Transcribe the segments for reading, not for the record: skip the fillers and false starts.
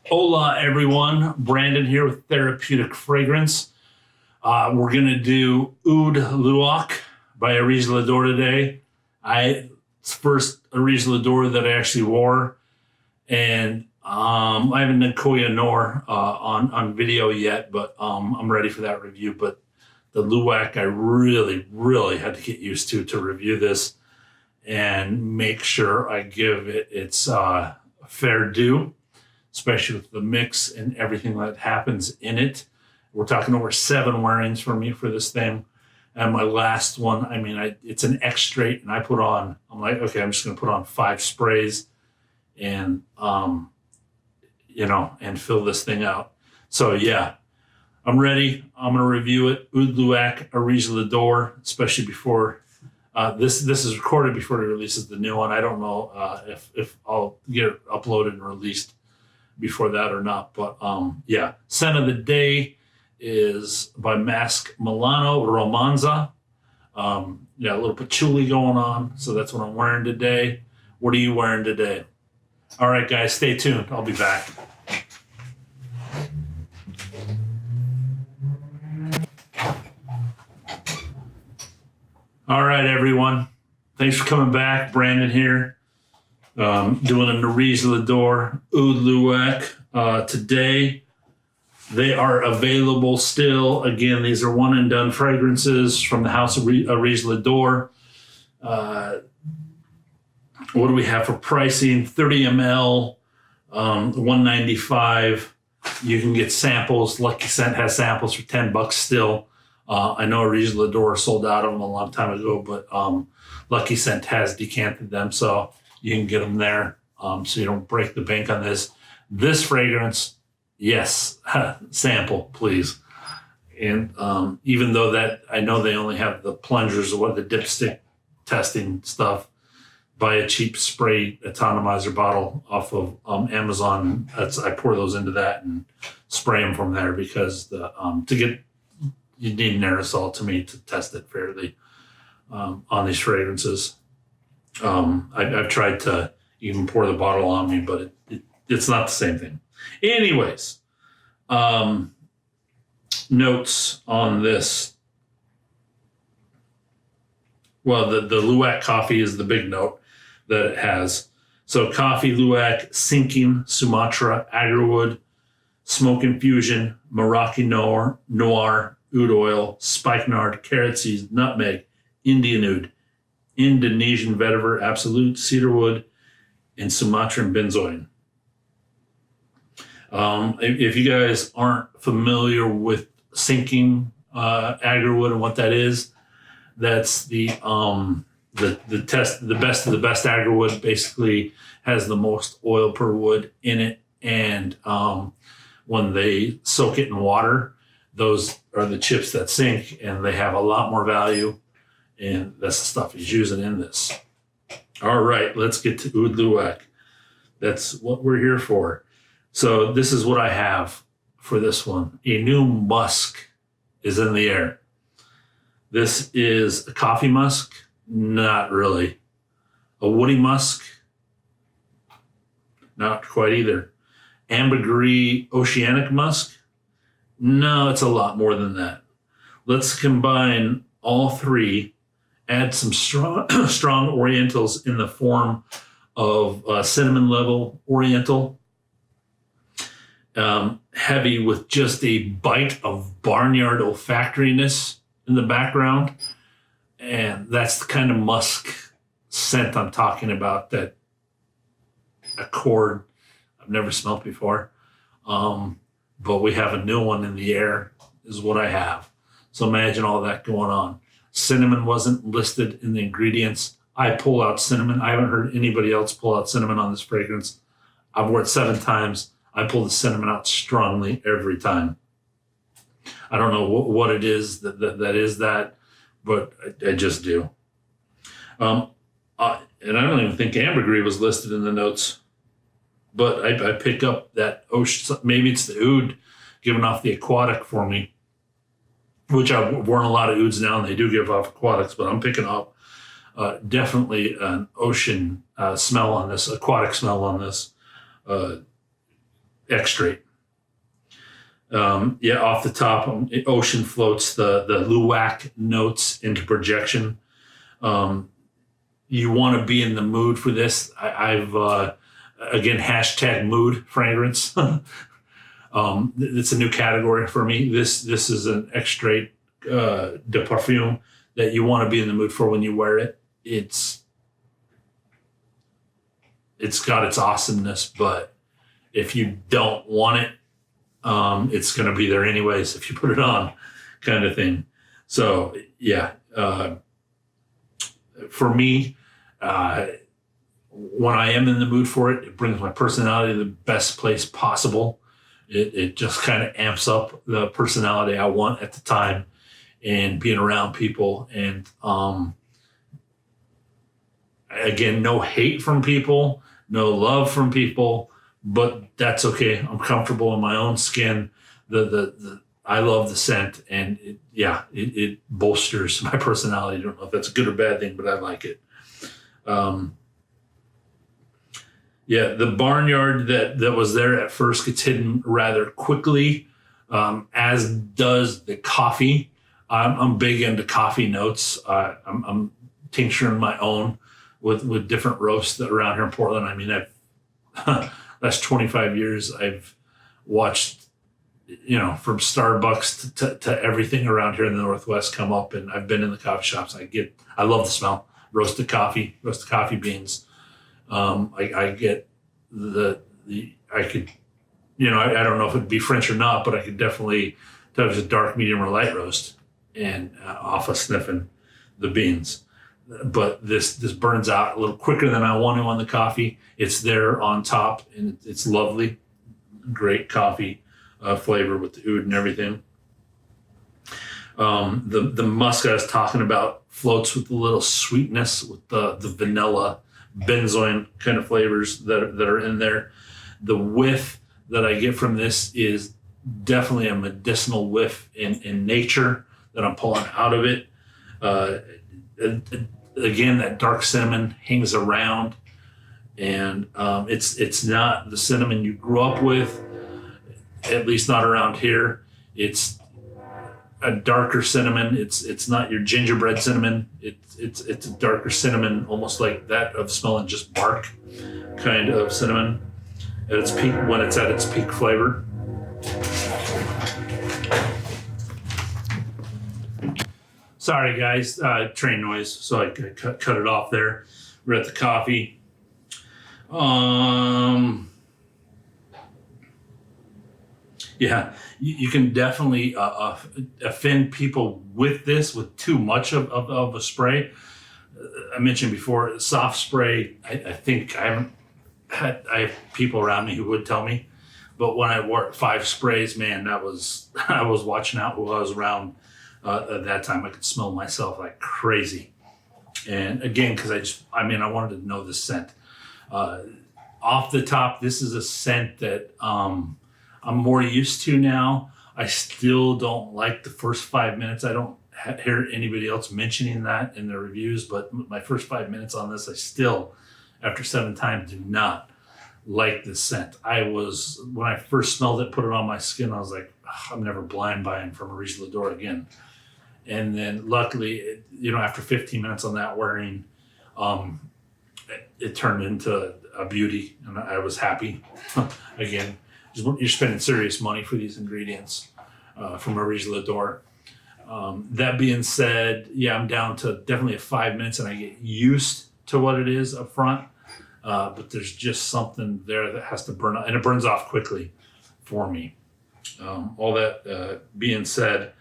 Hola, everyone. Brandon here with Therapeutic Fragrance. We're going to do Oud Luwak by Areej Dore today. It's the first Areej Dore that I actually wore, and I haven't done Koya Nor on video yet, but I'm ready for that review. But the Luwak, I really had to get used to review this and make sure I give it its fair due, especially with the mix and everything that happens in it. We're talking over 7 wearings for me for this thing. And my last one, it's an X straight, and I'm like, okay, I'm just going to put on 5 sprays and, and fill this thing out. So yeah, I'm ready. I'm going to review it. Oud Luwak, Areej Dore, especially before this is recorded before it releases the new one. I don't know if I'll get it uploaded and released before that or not. But yeah, scent of the day is by Musk Milano Romanza. A little patchouli going on. So that's what I'm wearing today. What are you wearing today? All right, guys, stay tuned. I'll be back. All right, everyone. Thanks for coming back. Brandon here. Doing an Areej Dore Oud Luwak today. They are available still. Again, these are one and done fragrances from the house of Areej Dore. What do we have for pricing? 30 ml, $195. You can get samples. Lucky Scent has samples for $10 still. I know Areej Dore sold out of them a long time ago, but Lucky Scent has decanted them, so you can get them there, so you don't break the bank on this. This fragrance, yes, sample, please. And even though that I know they only have the plungers or the dipstick testing stuff, buy a cheap spray atomizer bottle off of Amazon. I pour those into that and spray them from there, because you need an aerosol to me to test it fairly on these fragrances. I've tried to even pour the bottle on me, but it's not the same thing. Anyways, notes on this. Well, the Luwak coffee is the big note that it has. So coffee, Luwak, sinking, Sumatra, agarwood, smoke infusion, Moroccan noir, oud oil, spikenard, carrot seeds, nutmeg, Indian oud, Indonesian vetiver, absolute, cedarwood, and Sumatran benzoin. If you guys aren't familiar with sinking agarwood and what that is, that's the best of the best agarwood. Basically has the most oil per wood in it, and when they soak it in water, those are the chips that sink, and they have a lot more value, and that's the stuff he's using in this. All right, let's get to Oud Luwak. That's what we're here for. So this is what I have for this one. A new musk is in the air. This is a coffee musk? Not really. A woody musk? Not quite either. Ambergris oceanic musk? No, it's a lot more than that. Let's combine all 3, add some strong Orientals in the form of cinnamon level Oriental, heavy with just a bite of Barnyard olfactoryness in the background. And that's the kind of musk scent I'm talking about, that accord I've never smelled before. But we have a new one in the air is what I have. So imagine all that going on. Cinnamon wasn't listed in the ingredients. I pull out cinnamon. I haven't heard anybody else pull out cinnamon on this fragrance. I've worn it 7 times. I pull the cinnamon out strongly every time. I don't know what it is that is that, but I just do. And I don't even think ambergris was listed in the notes, but I pick up that ocean. Maybe it's the oud giving off the aquatic for me, which I've worn a lot of ouds now, and they do give off aquatics, but I'm picking up definitely an ocean smell on this, aquatic smell on this. extrait. Yeah, off the top, ocean floats the Luwak notes into projection. You want to be in the mood for this. I've again, hashtag mood fragrance. It's a new category for me. This is an extrait de parfum that you want to be in the mood for when you wear it. It's got its awesomeness, but if you don't want it, it's going to be there anyways if you put it on, kind of thing. So yeah, for me, when I am in the mood for it, it brings my personality to the best place possible. It just kind of amps up the personality I want at the time, and being around people. And again, no hate from people, no love from people, but that's okay. I'm comfortable in my own skin. I love the scent, and it bolsters my personality. I don't know if that's a good or bad thing, but I like it. The Barnyard that was there at first gets hidden rather quickly, as does the coffee. I'm big into coffee notes. I'm tincturing my own with different roasts that are around here in Portland. I mean, last 25 years, I've watched, from Starbucks to everything around here in the Northwest come up, and I've been in the coffee shops. I love the smell. Roasted coffee beans. I get I could, I don't know if it'd be French or not, but I could definitely tell if it's a dark, medium, or light roast, and off of sniffing the beans. But this burns out a little quicker than I want to on the coffee. It's there on top, and it's lovely, great coffee flavor with the oud and everything. The musk I was talking about floats with a little sweetness with the vanilla, benzoin kind of flavors that are in there. The whiff that I get from this is definitely a medicinal whiff in nature that I'm pulling out of it. Again, that dark cinnamon hangs around, and it's not the cinnamon you grew up with, at least not around here. It's a darker cinnamon. It's not your gingerbread cinnamon. It's a darker cinnamon, almost like that of smelling just bark kind of cinnamon at its peak, when it's at its peak flavor. Sorry guys, train noise, so I cut it off there. We're at the coffee. You can definitely offend people with this, with too much of a spray. I mentioned before, soft spray, I think I have people around me who would tell me, but when I wore 5 sprays, man, I was watching out who I was around at that time. I could smell myself like crazy. And again, because I wanted to know the scent. Off the top, this is a scent that I'm more used to now. I still don't like the first 5 minutes. I don't hear anybody else mentioning that in their reviews, but my first 5 minutes on this, I still, after 7 times, do not like this scent. When I first smelled it, put it on my skin, I was like, I'm never blind buying from Areej Dore again. And then luckily, after 15 minutes on that wearing, it turned into a beauty, and I was happy. Again, you're spending serious money for these ingredients from Areej Dore. That being said, I'm down to definitely 5 minutes, and I get used to what it is up front. But there's just something there that has to burn out, and it burns off quickly for me. All that being said,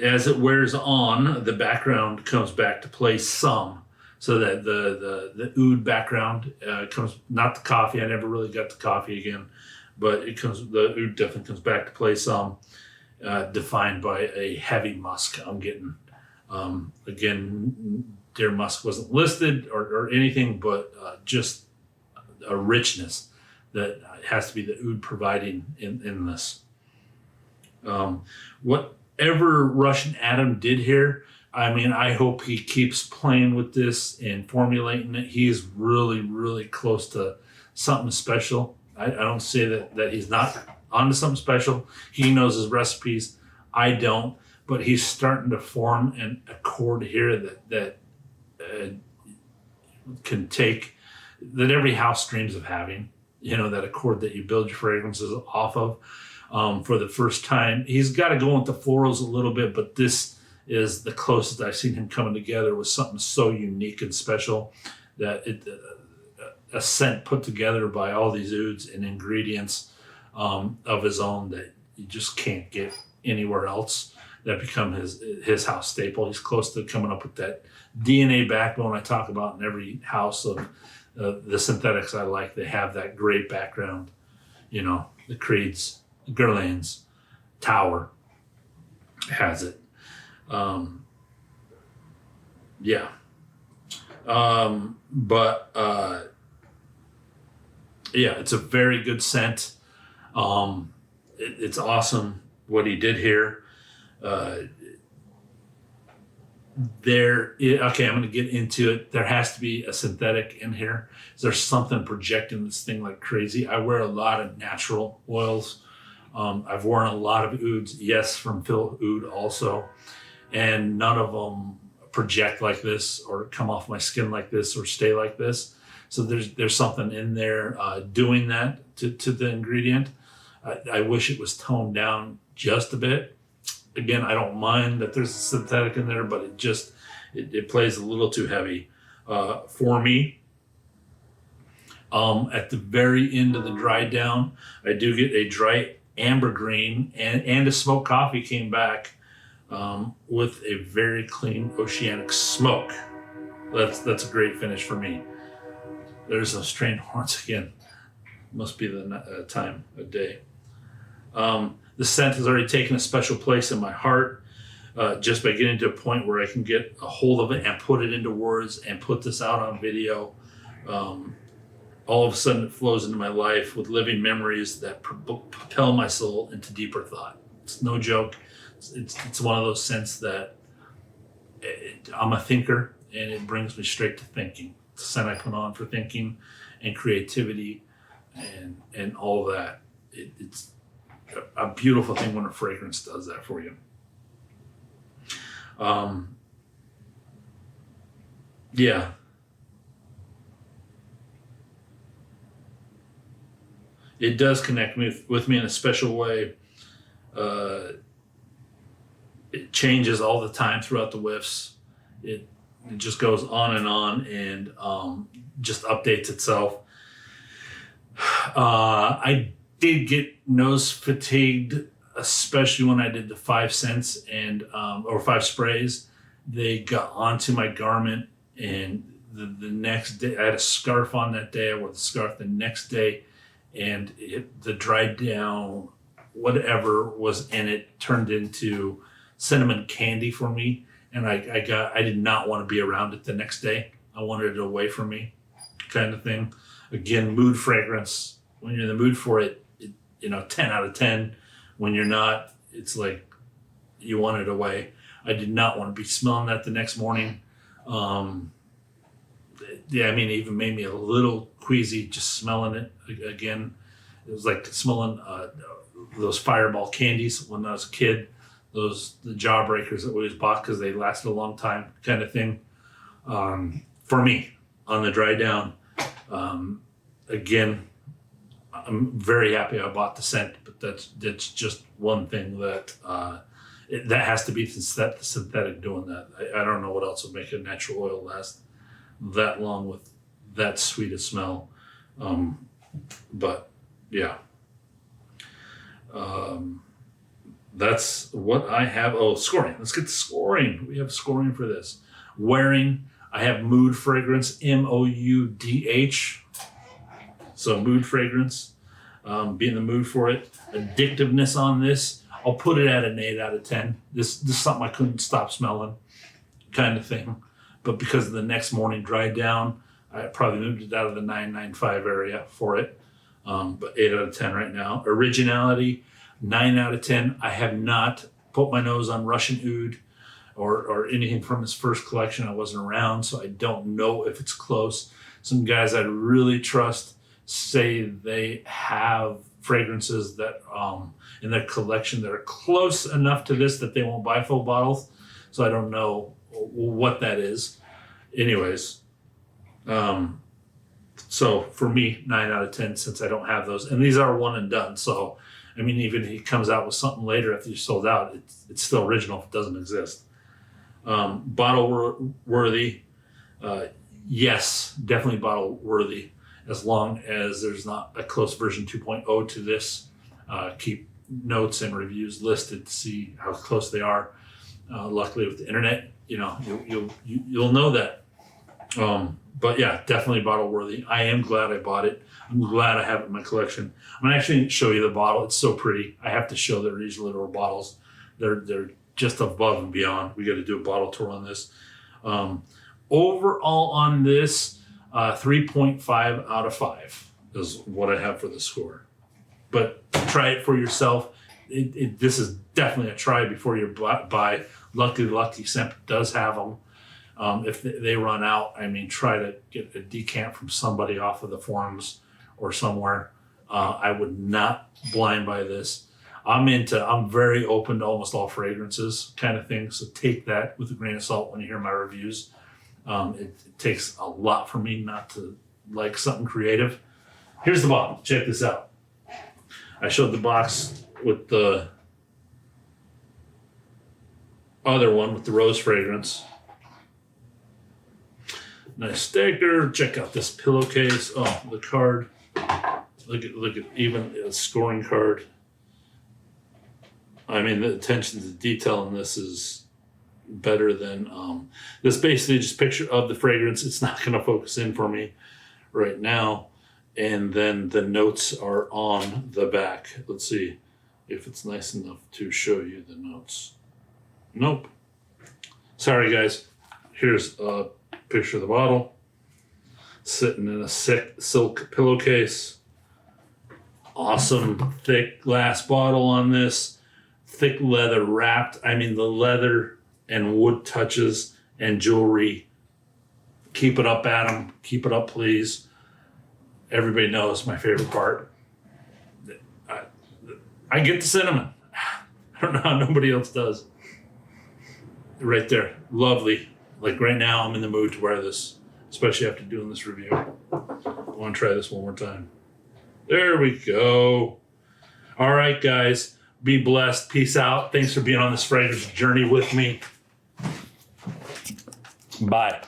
as it wears on, the background comes back to play some, so that the oud background comes, not the coffee. I never really got the coffee again, but the oud definitely comes back to play some, defined by a heavy musk I'm getting. Again, Dore musk wasn't listed or anything, but just a richness that has to be the oud providing in this. Whatever Russian Adam did here I mean, I hope he keeps playing with this and formulating it. He is really, really close to something special. I don't say that he's not onto something special. He knows his recipes. I don't, but he's starting to form a chord here that can take, that every house dreams of having, that accord that you build your fragrances off of. For the first time, he's got to go into florals a little bit, but this is the closest I've seen him coming together with something so unique and special that a scent put together by all these ouds and ingredients of his own that you just can't get anywhere else, that become his house staple. He's close to coming up with that DNA backbone I talk about in every house of the synthetics I like. They have that great background, the Creeds, the Guerlains, Tower has it. Yeah. Yeah, it's a very good scent. It's awesome what he did here. Okay, I'm going to get into it. There has to be a synthetic in here. There's something projecting this thing like crazy. I wear a lot of natural oils. I've worn a lot of ouds, yes, from Phil Oud also, and none of them project like this or come off my skin like this or stay like this. So there's something in there doing that to the ingredient. I wish it was toned down just a bit. Again, I don't mind that there's a synthetic in there, but it plays a little too heavy for me. At the very end of the dry down, I do get a dry ambergris and a smoked coffee came back with a very clean oceanic smoke. That's a great finish for me. There's those train horns again. Must be the time of day. The scent has already taken a special place in my heart just by getting to a point where I can get a hold of it and put it into words and put this out on video. All of a sudden it flows into my life with living memories that propel my soul into deeper thought. It's no joke. It's one of those scents that I'm a thinker and it brings me straight to thinking. It's a scent I put on for thinking and creativity and all that. It's a beautiful thing when a fragrance does that for you. Yeah. It does connect with me in a special way. It changes all the time throughout the whiffs. It just goes on and just updates itself. I did get nose fatigued, especially when I did the 5 scents or 5 sprays. They got onto my garment, and the next day I had a scarf on that day. I wore the scarf the next day, and the dried down whatever was in it turned into cinnamon candy for me, and I did not want to be around it the next day. I wanted it away from me, kind of thing. Again, mood fragrance. When you're in the mood for it, 10 out of 10. When you're not, it's like you want it away. I did not want to be smelling that the next morning. It even made me a little queasy just smelling it again. It was like smelling those Fireball candies when I was a kid. The jawbreakers that we always bought because they lasted a long time, kind of thing. For me, on the dry down, again, I'm very happy I bought the scent, but that's just one thing that that has to be the synthetic doing that. I don't know what else would make a natural oil last that long with that sweet a smell. But yeah, that's what I have. Oh, scoring. Let's get the scoring. We have scoring for this. Wearing, I have mood fragrance, MOUDH. So mood fragrance, be in the mood for it. Addictiveness on this, I'll put it at an 8 out of 10. This is something I couldn't stop smelling, kind of thing. But because of the next morning dry down, I probably moved it out of the 9.95 area for it. But 8 out of 10 right now. Originality, 9 out of 10. I have not put my nose on Russian oud. or anything from his first collection. I wasn't around, so I don't know if it's close. Some guys I really trust say they have fragrances that in their collection that are close enough to this that they won't buy full bottles. So I don't know what that is. Anyways, so for me, 9 out of 10, since I don't have those, and these are one and done. So, I mean, even if he comes out with something later after you sold out, it's still original if it doesn't exist. Bottle worthy. Yes, definitely bottle worthy, as long as there's not a close version 2.0 to this. Keep notes and reviews listed to see how close they are. Luckily with the internet, you'll know that. But yeah, definitely bottle worthy. I am glad I bought it. I'm glad I have it in my collection. I'm gonna actually show you the bottle. It's so pretty. I have to show the Areej Ladore bottles. They're just above and beyond. We got to do a bottle tour on this. Overall on this, 3.5 out of 5 is what I have for the score. But try it for yourself. This is definitely a try before you buy. Lucky Scent does have them. If they run out, I mean, try to get a decant from somebody off of the forums or somewhere. I would not blind buy this. I'm very open to almost all fragrances kind of thing. So take that with a grain of salt when you hear my reviews. It takes a lot for me not to like something creative. Here's the bottle. Check this out. I showed the box with the other one with the rose fragrance. Nice sticker. Check out this pillowcase. Oh, the card. Look at even a scoring card. I mean, the attention to detail in this is better than this. Basically, just picture of the fragrance. It's not going to focus in for me right now. And then the notes are on the back. Let's see if it's nice enough to show you the notes. Nope. Sorry, guys. Here's a picture of the bottle. Sitting in a silk pillowcase. Awesome thick glass bottle on this. Thick leather wrapped. I mean, the leather and wood touches and jewelry. Keep it up, Adam. Keep it up, please. Everybody knows my favorite part. I get the cinnamon. I don't know how nobody else does. Right there. Lovely. Like right now, I'm in the mood to wear this, especially after doing this review. I want to try this one more time. There we go. All right, guys. Be blessed. Peace out. Thanks for being on this fragrance journey with me. Bye.